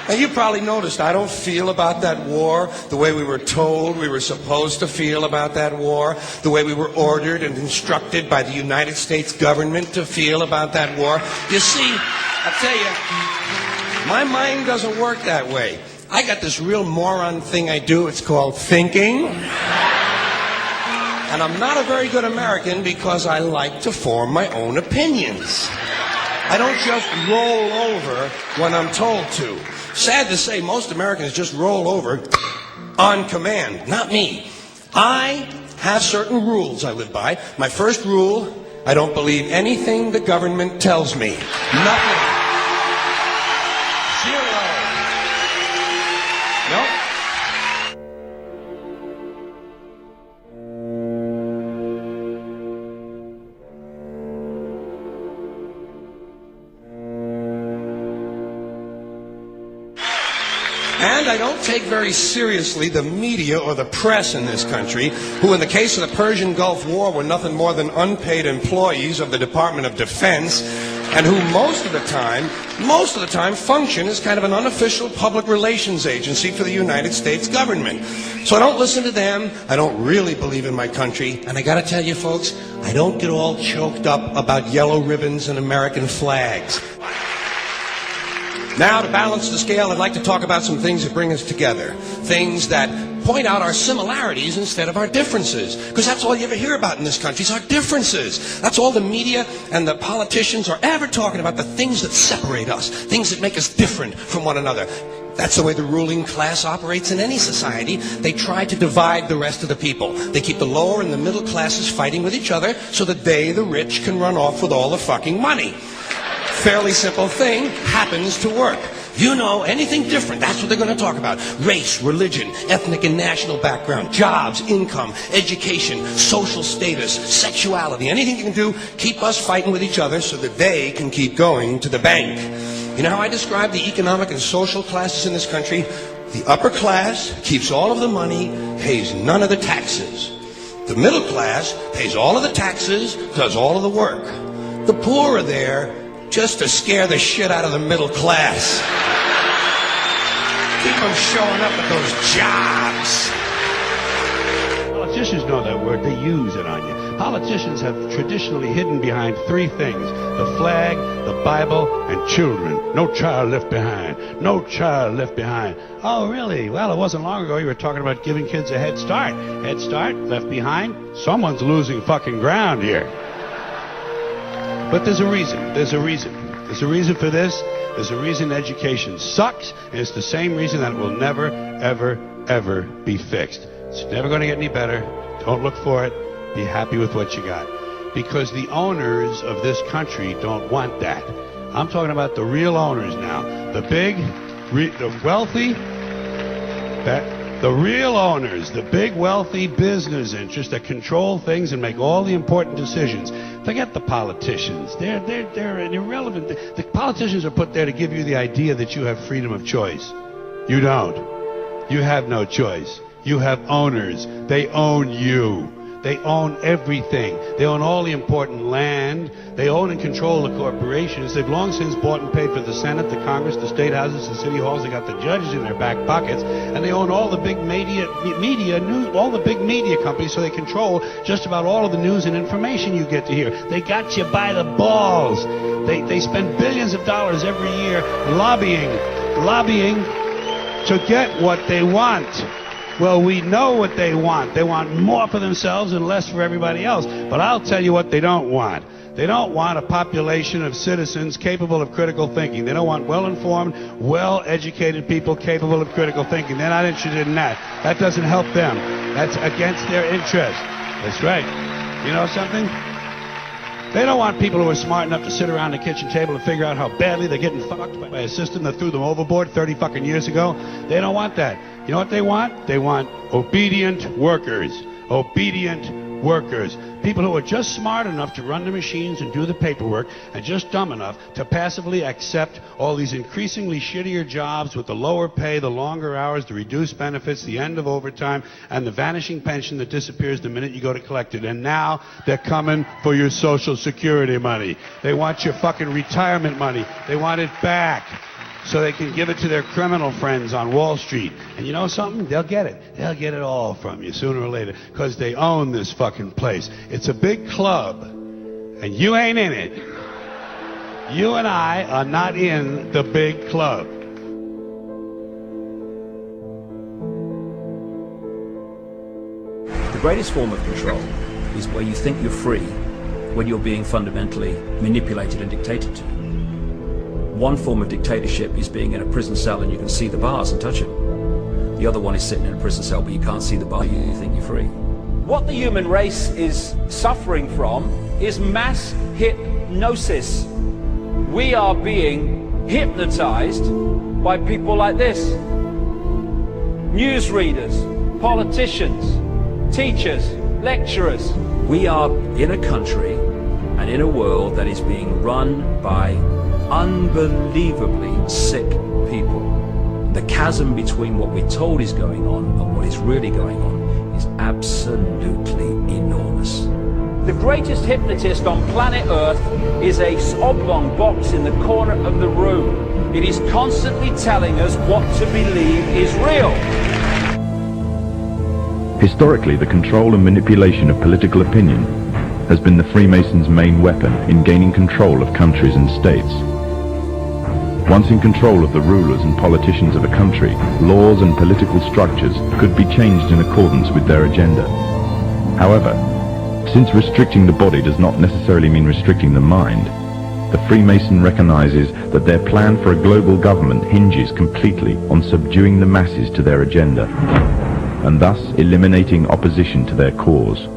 And you probably noticed I don't feel about that war the way we were told we were supposed to feel about that war, the way we were ordered and instructed by the United States government to feel about that war. You see, I tell you, my mind doesn't work that way. I got this real moron thing I do. It's called thinking. And I'm not a very good American because I like to form my own opinions. I don't just roll over when I'm told to. Sad to say, most Americans just roll over on command. Not me. I have certain rules I live by. My first rule, I don't believe anything the government tells me. Nothing. Zero. Nope. And I don't take very seriously the media or the press in this country, who in the case of the Persian Gulf War were nothing more than unpaid employees of the Department of Defense, and who most of the time function as kind of an unofficial public relations agency for the United States government. So I don't listen to them, I don't really believe in my country, and I gotta tell you folks, I don't get all choked up about yellow ribbons and American flags. Now, to balance the scale, I'd like to talk about some things that bring us together. Things that point out our similarities instead of our differences. Because that's all you ever hear about in this country is our differences. That's all the media and the politicians are ever talking about, the things that separate us, things that make us different from one another. That's the way the ruling class operates in any society. They try to divide the rest of the people. They keep the lower and the middle classes fighting with each other so that they, the rich, can run off with all the fucking money. Fairly simple thing, happens to work. You know, anything different, that's what they're going to talk about. Race, religion, ethnic and national background, jobs, income, education, social status, sexuality, anything you can do, keep us fighting with each other so that they can keep going to the bank. You know how I describe the economic and social classes in this country? The upper class keeps all of the money, pays none of the taxes. The middle class pays all of the taxes, does all of the work. The poor are there just to scare the shit out of the middle class. Keep them showing up at those jobs. Politicians know that word. They use it on you. Politicians have traditionally hidden behind three things: the flag, the Bible, and children. No child left behind. No child left behind. Oh, really? Well, it wasn't long ago you were talking about giving kids a head start. Head start, left behind. Someone's losing fucking ground here. But there's a reason. There's a reason. There's a reason for this. There's a reason education sucks, and it's the same reason that it will never, ever, ever be fixed. It's never going to get any better. Don't look for it. Be happy with what you got. Because the owners of this country don't want that. I'm talking about the real owners now. The big, the wealthy, the real owners, the big wealthy business interests that control things and make all the important decisions. Forget the politicians. They're irrelevant. The politicians are put there to give you the idea that you have freedom of choice. You don't. You have no choice. You have owners. They own you. They own everything. They own all the important land. They own and control the corporations. They've long since bought and paid for the Senate, the Congress, the state houses, the city halls. They got the judges in their back pockets, and they own all the big all the big media companies. So they control just about all of the news and information you get to hear. They got you by the balls. They spend billions of dollars every year lobbying to get what they want. Well, we know what they want. They want more for themselves and less for everybody else. But I'll tell you what they don't want. They don't want a population of citizens capable of critical thinking. They don't want well-informed, well-educated people capable of critical thinking. They're not interested in that. That doesn't help them. That's against their interest. That's right. You know something? They don't want people who are smart enough to sit around the kitchen table and figure out how badly they're getting fucked by a system that threw them overboard 30 fucking years ago. They don't want that. You know what they want? They want obedient workers. Obedient workers. People who are just smart enough to run the machines and do the paperwork, and just dumb enough to passively accept all these increasingly shittier jobs with the lower pay, the longer hours, the reduced benefits, the end of overtime, and the vanishing pension that disappears the minute you go to collect it. And now they're coming for your Social Security money. They want your fucking retirement money. They want it back. so they can give it to their criminal friends on Wall Street. And you know something? They'll get it. They'll get it all from you sooner or later, because they own this fucking place. It's a big club, and you ain't in it. You and I are not in the big club. The greatest form of control is where you think you're free when you're being fundamentally manipulated and dictated to. One form of dictatorship is being in a prison cell and you can see the bars and touch them. The other one is sitting in a prison cell but you can't see the bar, you think you're free. What the human race is suffering from is mass hypnosis. We are being hypnotized by people like this. Newsreaders, politicians, teachers, lecturers. We are in a country and in a world that is being run by unbelievably sick people. The chasm between what we're told is going on and what is really going on is absolutely enormous. The greatest hypnotist on planet Earth is a oblong box in the corner of the room. It is constantly telling us what to believe is real. Historically, the control and manipulation of political opinion has been the Freemasons' main weapon in gaining control of countries and states. Once in control of the rulers and politicians of a country, laws and political structures could be changed in accordance with their agenda. However, since restricting the body does not necessarily mean restricting the mind, the Freemason recognizes that their plan for a global government hinges completely on subduing the masses to their agenda, and thus eliminating opposition to their cause.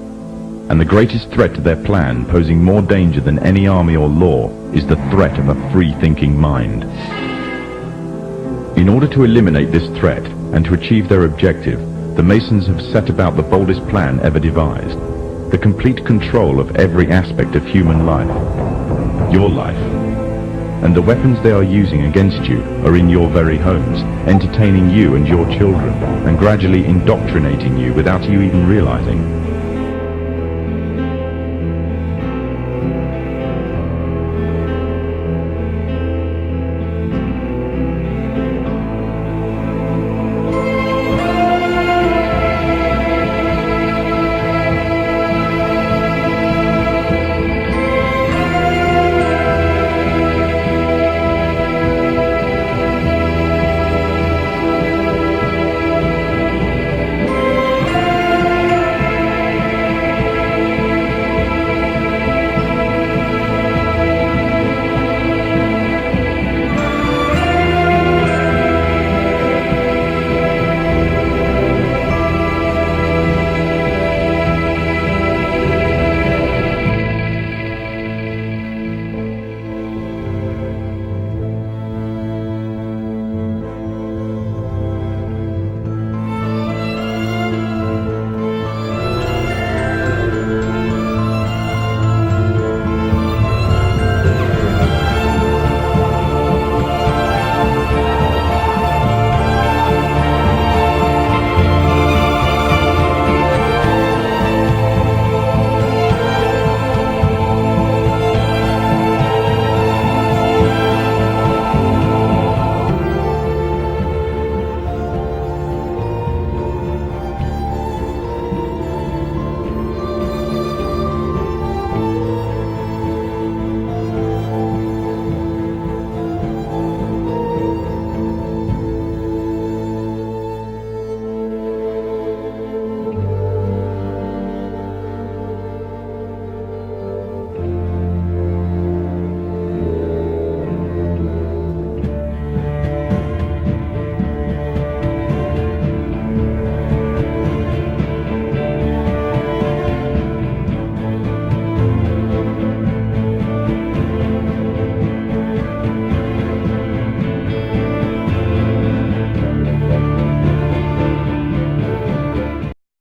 And the greatest threat to their plan, posing more danger than any army or law, is the threat of a free-thinking mind. In order to eliminate this threat and to achieve their objective, the Masons have set about the boldest plan ever devised: the complete control of every aspect of human life, your life. And the weapons they are using against you are in your very homes, entertaining you and your children, and gradually indoctrinating you without you even realizing.